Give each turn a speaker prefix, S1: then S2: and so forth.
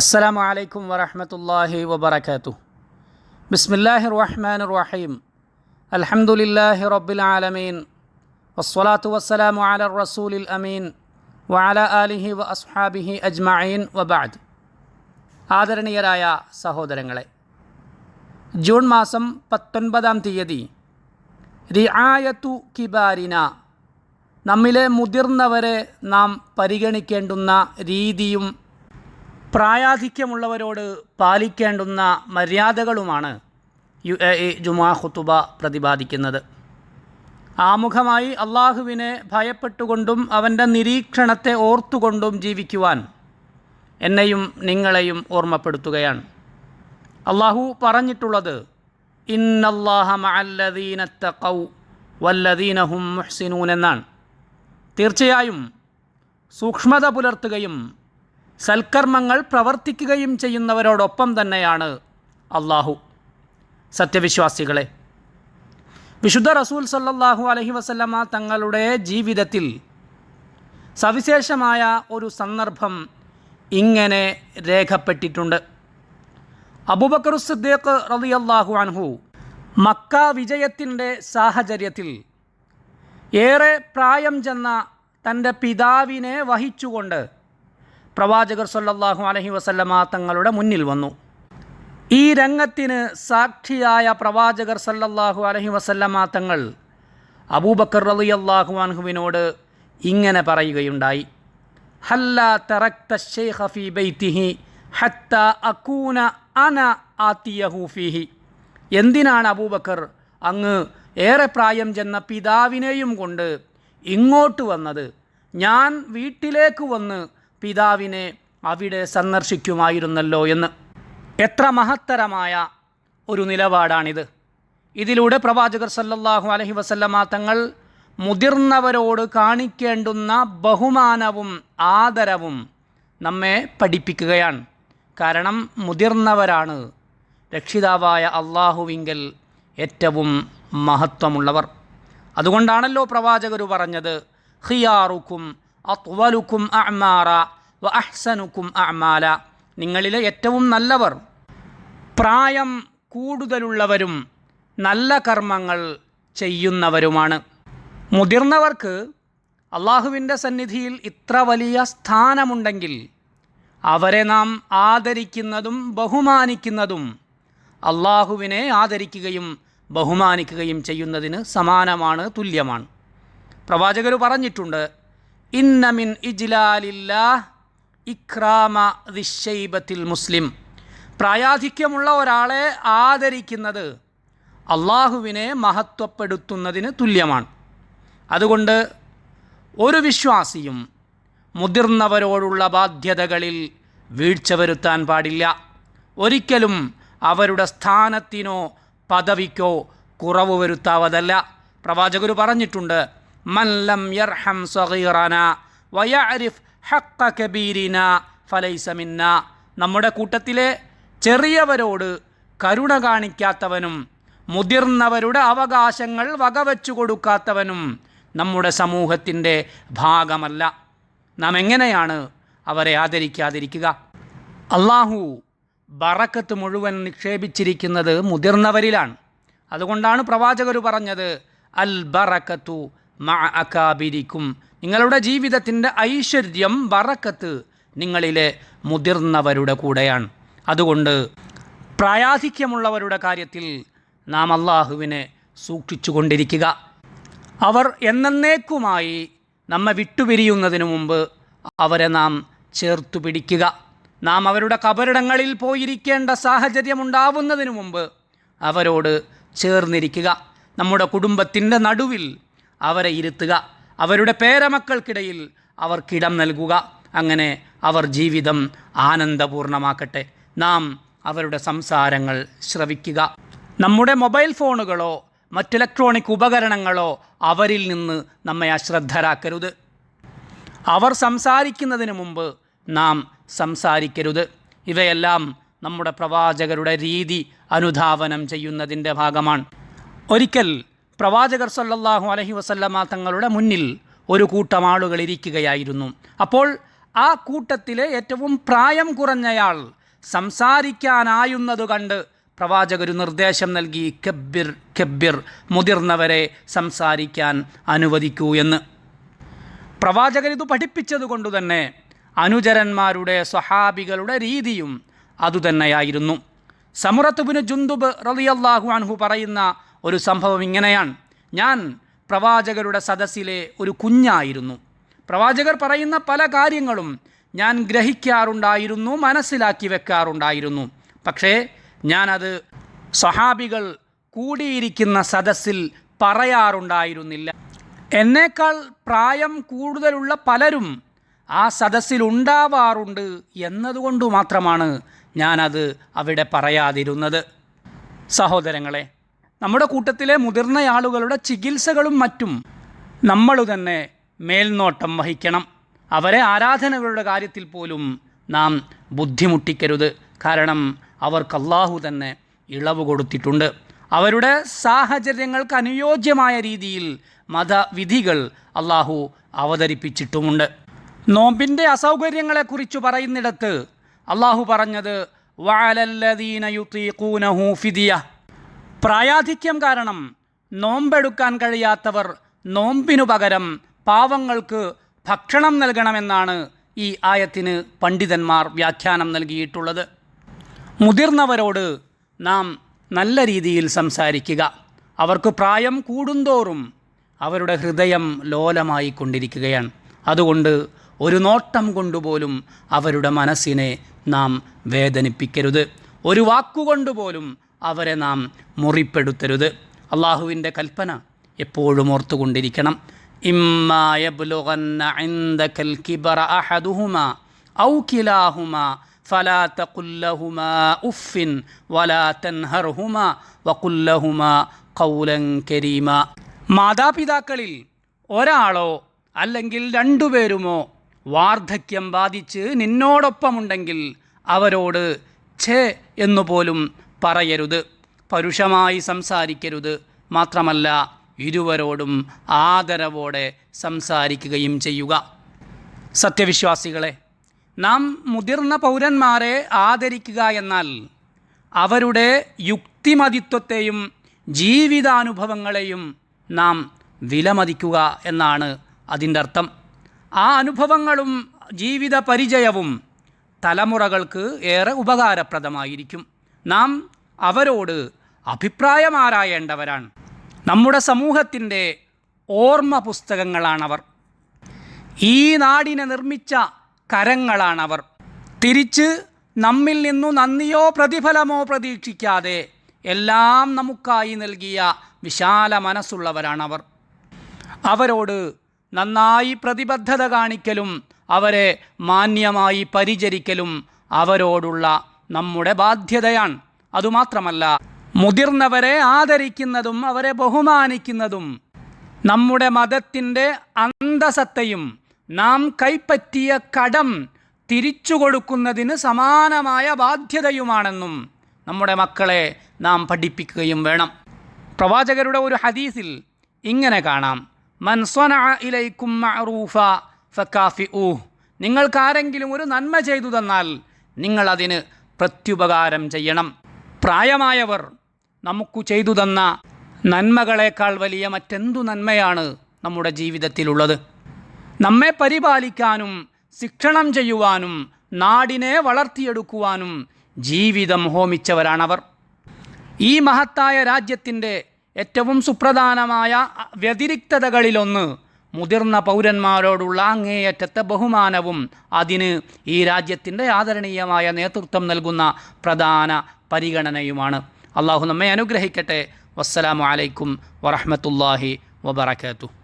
S1: അസ്സലാമു അലൈക്കും വറഹ്മത്തുള്ളാഹി വബറകാതുഹു. ബിസ്മില്ലാഹിർ റഹ്മാനിർ റഹീം. അൽഹംദുലില്ലാഹി റബ്ബിൽ ആലമീൻ. വസ്സലാത്തു വസ്സലാമു അലർ റസൂലിൽ അമീൻ വഅലാ ആലിഹി വ അസ്ഹാബിഹി അജ്മഈൻ വബഅദ്. ആദരണീയരായ സഹോദരങ്ങളെ, ജൂൺ മാസം 19-ാം തീയതി റിആയത്തു കിബാരിന, നമ്മിലെ മുതിർന്നവരെ നാം പരിഗണിക്കേണ്ടുന്ന രീതിയും പ്രായാധിക്യമുള്ളവരോട് പാലിക്കേണ്ടുന്ന മര്യാദകളുമാണ് UAE ജുമുഅ ഖുതുബ പ്രതിപാദിക്കുന്നത്. ആമുഖമായി അള്ളാഹുവിനെ ഭയപ്പെട്ടുകൊണ്ടും അവൻ്റെ നിരീക്ഷണത്തെ ഓർത്തുകൊണ്ടും ജീവിക്കുവാൻ എന്നെയും നിങ്ങളെയും ഓർമ്മപ്പെടുത്തുകയാണ്. അള്ളാഹു പറഞ്ഞിട്ടുള്ളത് ഇന്നല്ലാഹ മഅല്ലദീന തഖൗ വല്ലദീന ഹും മുഹ്സിനൂൻ എന്നാണ്. തീർച്ചയായും സൂക്ഷ്മത പുലർത്തുകയും സൽക്കർമ്മങ്ങൾ പ്രവർത്തിക്കുകയും ചെയ്യുന്നവരോടൊപ്പം തന്നെയാണ് അള്ളാഹു. സത്യവിശ്വാസികളെ, വിശുദ്ധ റസൂൽ സല്ലല്ലാഹു അലൈഹി വസല്ലമ തങ്ങളുടെ ജീവിതത്തിൽ സവിശേഷമായ ഒരു സന്ദർഭം ഇങ്ങനെ രേഖപ്പെട്ടിട്ടുണ്ട്. അബൂബക്കർ സിദ്ദീഖ് റളിയല്ലാഹു അൻഹു മക്ക വിജയത്തിൻ്റെ സാഹചര്യത്തിൽ ഏറെ പ്രായം ചെന്ന തൻ്റെ പിതാവിനെ വഹിച്ചുകൊണ്ട് പ്രവാചകർ സല്ലല്ലാഹു അലൈഹി വസല്ലമ തങ്ങളുടെ മുന്നിൽ വന്നു. ഈ രംഗത്തിന് സാക്ഷിയായ പ്രവാചകർ സല്ലല്ലാഹു അലൈഹി വസല്ലമ തങ്ങൾ അബൂബക്കർ റളിയല്ലാഹു അൻഹുവിനോട് ഇങ്ങനെ പറയുകയുണ്ടായി: ഹല്ലാ തറക്ത ശൈഖ ഫീ ബൈതിഹി ഹത്താ അകൂന അന ആതിയഹു ഫീഹി. എന്തിനാണ് അബൂബക്കർ അങ്ങ് ഏറെ പ്രായം ചെന്ന പിതാവിനെയും കൊണ്ട് ഇങ്ങോട്ട് വന്നത്? ഞാൻ വീട്ടിലേക്ക് വന്ന് പിതാവിനെ അവിടെ സന്ദർശിക്കുമായിരുന്നല്ലോ എന്ന്. എത്ര മഹത്തരമായ ഒരു നിലപാടാണിത്! ഇതിലൂടെ പ്രവാചകർ സല്ലല്ലാഹു അലൈഹി വസല്ലമ തങ്ങൾ മുതിർന്നവരോട് കാണിക്കേണ്ടുന്ന ബഹുമാനവും ആദരവും നമ്മെ പഠിപ്പിക്കുകയാണ്. കാരണം മുതിർന്നവരാണ് രക്ഷിതാവായ അള്ളാഹുവിങ്കൽ ഏറ്റവും മഹത്വമുള്ളവർ. അതുകൊണ്ടാണല്ലോ പ്രവാചകർ പറഞ്ഞത്, ഖിയാറുക്കും അത്വലുക്കും അഅ്മാറ വ അഹ്സനുക്കും അഅ്മാല. നിങ്ങളിലെ ഏറ്റവും നല്ലവർ പ്രായം കൂടുതലുള്ളവരും നല്ല കർമ്മങ്ങൾ ചെയ്യുന്നവരുമാണ്. മുതിർന്നവർക്ക് അള്ളാഹുവിൻ്റെ സന്നിധിയിൽ ഇത്ര വലിയ സ്ഥാനമുണ്ടെങ്കിൽ അവരെ നാം ആദരിക്കുന്നതും ബഹുമാനിക്കുന്നതും അള്ളാഹുവിനെ ആദരിക്കുകയും ബഹുമാനിക്കുകയും ചെയ്യുന്നതിന് സമാനമാണ്, തുല്യമാണ്. പ്രവാചകർ പറഞ്ഞിട്ടുണ്ട്, ഇന്ന മിൻ ഇജ്ലാലില്ലാഹ് ഇക്രാമ ദിശ്ശൈബത്തിൽ മുസ്ലിം. പ്രായാധിക്യമുള്ള ഒരാളെ ആദരിക്കുന്നത് അള്ളാഹുവിനെ മഹത്വപ്പെടുത്തുന്നതിന് തുല്യമാണ്. അതുകൊണ്ട് ഒരു വിശ്വാസിയും മുതിർന്നവരോടുള്ള ബാധ്യതകളിൽ വീഴ്ച വരുത്താൻ പാടില്ല. ഒരിക്കലും അവരുടെ സ്ഥാനത്തിനോ പദവിക്കോ കുറവ് വരുത്താവതല്ല. പ്രവാചകർ പറഞ്ഞിട്ടുണ്ട്, മൻ ലം യർഹം സഗീറന വയഅരിഫ് ഹഖ്ഖ കബീരിന ഫലൈസ മിന്ന. നമ്മുടെ കൂട്ടത്തിലെ ചെറിയവരോട് കരുണ കാണിക്കാത്തവനും മുതിർന്നവരുടെ അവകാശങ്ങൾ വകവെച്ചു കൊടുക്കാത്തവനും നമ്മുടെ സമൂഹത്തിൻ്റെ ഭാഗമല്ല. നാം എങ്ങനെയാണ് അവരെ ആദരിക്കാതിരിക്കുക? അള്ളാഹു ബറക്കത്ത് മുഴുവൻ നിക്ഷേപിച്ചിരിക്കുന്നത് മുതിർന്നവരിലാണ്. അതുകൊണ്ടാണ് പ്രവാചകർ പറഞ്ഞത്, അൽ ബറക്കത്തു മഅ അകാബിരിക്കും. നിങ്ങളുടെ ജീവിതത്തിൻ്റെ ഐശ്വര്യം, ബറക്കത്ത് നിങ്ങളിലെ മുതിർന്നവരുടെ കൂടെയാണ്. അതുകൊണ്ട് പ്രായാധിക്യമുള്ളവരുടെ കാര്യത്തിൽ നാം അള്ളാഹുവിനെ സൂക്ഷിച്ചു കൊണ്ടിരിക്കുക. അവർ എന്നേക്കുമായി നമ്മെ വിട്ടുപിരിയുന്നതിനു മുമ്പ് അവരെ നാം ചേർത്തു പിടിക്കുക. നാം അവരുടെ കബറിടങ്ങളിൽ പോയിരിക്കേണ്ട സാഹചര്യമുണ്ടാവുന്നതിനു മുമ്പ് അവരോട് ചേർന്നിരിക്കുക. നമ്മുടെ കുടുംബത്തിൻ്റെ നടുവിൽ അവരെ ഇരുത്തുക. അവരുടെ പേരമക്കൾക്കിടയിൽ അവർക്കിടം നൽകുക. അങ്ങനെ അവർ ജീവിതം ആനന്ദപൂർണ്ണമാക്കട്ടെ. നാം അവരുടെ സംസാരങ്ങൾ ശ്രവിക്കുക. നമ്മുടെ മൊബൈൽ ഫോണുകളോ മറ്റ് ഇലക്ട്രോണിക് ഉപകരണങ്ങളോ അവരിൽ നിന്ന് നമ്മെ അശ്രദ്ധരാക്കരുത്. അവർ സംസാരിക്കുന്നതിന് മുമ്പ് നാം സംസാരിക്കരുത്. ഇവയെല്ലാം നമ്മുടെ പ്രവാചകരുടെ രീതി അനുധാവനം ചെയ്യുന്നതിൻ്റെ ഭാഗമാണ്. ഒരിക്കൽ പ്രവാചകർ സല്ലല്ലാഹു അലൈഹി വസല്ലമ തങ്ങളുടെ മുന്നിൽ ഒരു കൂട്ടം ആളുകൾ ഇരിക്കുകയായിരുന്നു. അപ്പോൾ ആ കൂട്ടത്തിലെ ഏറ്റവും പ്രായം കുറഞ്ഞയാൾ സംസാരിക്കാനായുന്നത് കണ്ട് പ്രവാചകർ നിർദ്ദേശം നൽകി, കബ്ബിർ കബ്ബിർ, മുതിർന്നവരെ സംസാരിക്കാൻ അനുവദിക്കൂ എന്ന്. പ്രവാചകർ ഇത് പഠിപ്പിച്ചത് കൊണ്ട് തന്നെ അനുചരന്മാരുടെ സ്വഹാബികളുടെ രീതിയും അതുതന്നെയായിരുന്നു. സമുറത്ത് ബിൻ ജുന്ദുബ് റളിയല്ലാഹു അൻഹു പറയുന്ന ഒരു സംഭവം ഇങ്ങനെയാണ്: ഞാൻ പ്രവാചകരുടെ സദസ്സിലെ ഒരു കുഞ്ഞായിരുന്നു. പ്രവാചകർ പറയുന്ന പല കാര്യങ്ങളും ഞാൻ ഗ്രഹിക്കാറുണ്ടായിരുന്നു, മനസ്സിലാക്കി വെക്കാറുണ്ടായിരുന്നു. പക്ഷേ ഞാനത് സ്വഹാബികൾ കൂടിയിരിക്കുന്ന സദസ്സിൽ പറയാറുണ്ടായിരുന്നില്ല. എന്നേക്കാൾ പ്രായം കൂടുതലുള്ള പലരും ആ സദസ്സിൽ ഉണ്ടാവാറുണ്ട് എന്നതുകൊണ്ട് മാത്രമാണ് ഞാനത് അവിടെ പറയാതിരുന്നത്. സഹോദരങ്ങളെ, നമ്മുടെ കൂട്ടത്തിലെ മുതിർന്ന ആളുകളുടെ ചികിത്സകളും മറ്റും നമ്മൾ തന്നെ മേൽനോട്ടം വഹിക്കണം. അവരെ ആരാധനകളുടെ കാര്യത്തിൽ പോലും നാം ബുദ്ധിമുട്ടിക്കരുത്. കാരണം അവർക്ക് അല്ലാഹു തന്നെ ഇളവ് കൊടുത്തിട്ടുണ്ട്. അവരുടെ സാഹചര്യങ്ങൾക്ക് അനുയോജ്യമായ രീതിയിൽ മതവിധികൾ അല്ലാഹു അവതരിപ്പിച്ചിട്ടുമുണ്ട്. നോമ്പിൻ്റെ അസൗകര്യങ്ങളെക്കുറിച്ച് പറയുന്നിടത്ത് അല്ലാഹു പറഞ്ഞത് വഅലല്ലദീന യുതീഖൂനഹു ഫിദിയ, പ്രായാധിക്യം കാരണം നോമ്പെടുക്കാൻ കഴിയാത്തവർ നോമ്പിനു പകരം പാവങ്ങൾക്ക് ഭക്ഷണം നൽകണമെന്നാണ് ഈ ആയത്തിന് പണ്ഡിതന്മാർ വ്യാഖ്യാനം നൽകിയിട്ടുള്ളത്. മുതിർന്നവരോട് നാം നല്ല രീതിയിൽ സംസാരിക്കുക. അവർക്ക് പ്രായം കൂടുന്തോറും അവരുടെ ഹൃദയം ലോലമായി കൊണ്ടിരിക്കുകയാണ്. അതുകൊണ്ട് ഒരു നോട്ടം കൊണ്ടുപോലും അവരുടെ മനസ്സിനെ നാം വേദനിപ്പിക്കരുത്. ഒരു വാക്കുകൊണ്ടുപോലും അവരെ നാം മുറിപ്പെടുത്തരുത്. അള്ളാഹുവിൻ്റെ കൽപ്പന എപ്പോഴും ഓർത്തുകൊണ്ടിരിക്കണം. ഇമ്മാ യബ്ലുഗന്ന ഇൻദകൽ കിബറ അഹദുഹുമാ ഔ കിലാഹുമാ ഫലാ തഖുൽ ലഹുമാ ഉഫ്ഫിൻ വലാ തൻഹർഹുമാ വഖുൽ ലഹുമാ ഖൗലൻ കരീമാ. മാതാപിതാക്കളിൽ ഒരാളോ അല്ലെങ്കിൽ രണ്ടുപേരുമോ വാർദ്ധക്യം ബാധിച്ച് നിന്നോടൊപ്പമുണ്ടെങ്കിൽ അവരോട് ഛേ എന്നുപോലും പറയരുത്, പരുഷമായി സംസാരിക്കരുത്. മാത്രമല്ല ഇരുവരോടും ആദരവോടെ സംസാരിക്കുകയും ചെയ്യുക. സത്യവിശ്വാസികളെ, നാം മുതിർന്ന പൗരന്മാരെ ആദരിക്കുക എന്നാൽ അവരുടെ യുക്തിമതിത്വത്തെയും ജീവിതാനുഭവങ്ങളെയും നാം വിലമതിക്കുക എന്നാണ് അതിൻ്റെ അർത്ഥം. ആ അനുഭവങ്ങളും ജീവിത പരിചയവും തലമുറകൾക്ക് ഏറെ ഉപകാരപ്രദമായിരിക്കും. നാം അവരോട് അഭിപ്രായമാരായേണ്ടവരാണ്. നമ്മുടെ സമൂഹത്തിൻ്റെ ഓർമ്മ പുസ്തകങ്ങളാണവർ. ഈ നാടിനെ നിർമ്മിച്ച കരങ്ങളാണവർ. തിരിച്ച് നമ്മിൽ നിന്നു നന്ദിയോ പ്രതിഫലമോ പ്രതീക്ഷിക്കാതെ എല്ലാം നമുക്കായി നൽകിയ വിശാല മനസ്സുള്ളവരാണവർ. അവരോട് നന്നായി പ്രതിബദ്ധത കാണിക്കലും അവരെ മാന്യമായി പരിചരിക്കലും അവരോടുള്ള നമ്മുടെ ബാധ്യതയാണ്. അതുമാത്രമല്ല, മുതിർന്നവരെ ആദരിക്കുന്നതും അവരെ ബഹുമാനിക്കുന്നതും നമ്മുടെ മതത്തിൻ്റെ അന്തസത്തയും നാം കൈപ്പറ്റിയ കടം തിരിച്ചു കൊടുക്കുന്നതിന് സമാനമായ ബാധ്യതയുമാണെന്നും നമ്മുടെ മക്കളെ നാം പഠിപ്പിക്കുകയും വേണം. പ്രവാചകരുടെ ഒരു ഹദീസിൽ ഇങ്ങനെ കാണാം: മൻ സ്വനഅ ഇലൈക്കും മഅറൂഫ ഫകാഫിഊഹ്. നിങ്ങൾക്കാരെങ്കിലും ഒരു നന്മ ചെയ്തു തന്നാൽ നിങ്ങളതിന് പ്രത്യുപകാരം ചെയ്യണം. പ്രായമായവർ നമുക്ക് ചെയ്തു തന്ന നന്മകളേക്കാൾ വലിയ മറ്റെന്തു നന്മയാണ് നമ്മുടെ ജീവിതത്തിലുള്ളത്? നമ്മെ പരിപാലിക്കാനും ശിക്ഷണം ചെയ്യുവാനും നാടിനെ വളർത്തിയെടുക്കുവാനും ജീവിതം ഹോമിച്ചവരാണവർ. ഈ മഹത്തായ രാജ്യത്തിൻ്റെ ഏറ്റവും സുപ്രധാനമായ വ്യതിരിക്തതകളിലൊന്ന് മുതിർന്ന പൗരന്മാരോടുള്ള അങ്ങേയറ്റത്തെ ബഹുമാനവും അതിന് ഈ രാജ്യത്തിൻ്റെ ആദരണീയമായ നേതൃത്വം നൽകുന്ന പ്രധാന പരിഗണനയുമാണ്. അള്ളാഹു നമ്മെ അനുഗ്രഹിക്കട്ടെ. വസ്സലാമു അലൈക്കും വറഹ്മത്തുള്ളാഹി വബറകാതുഹു.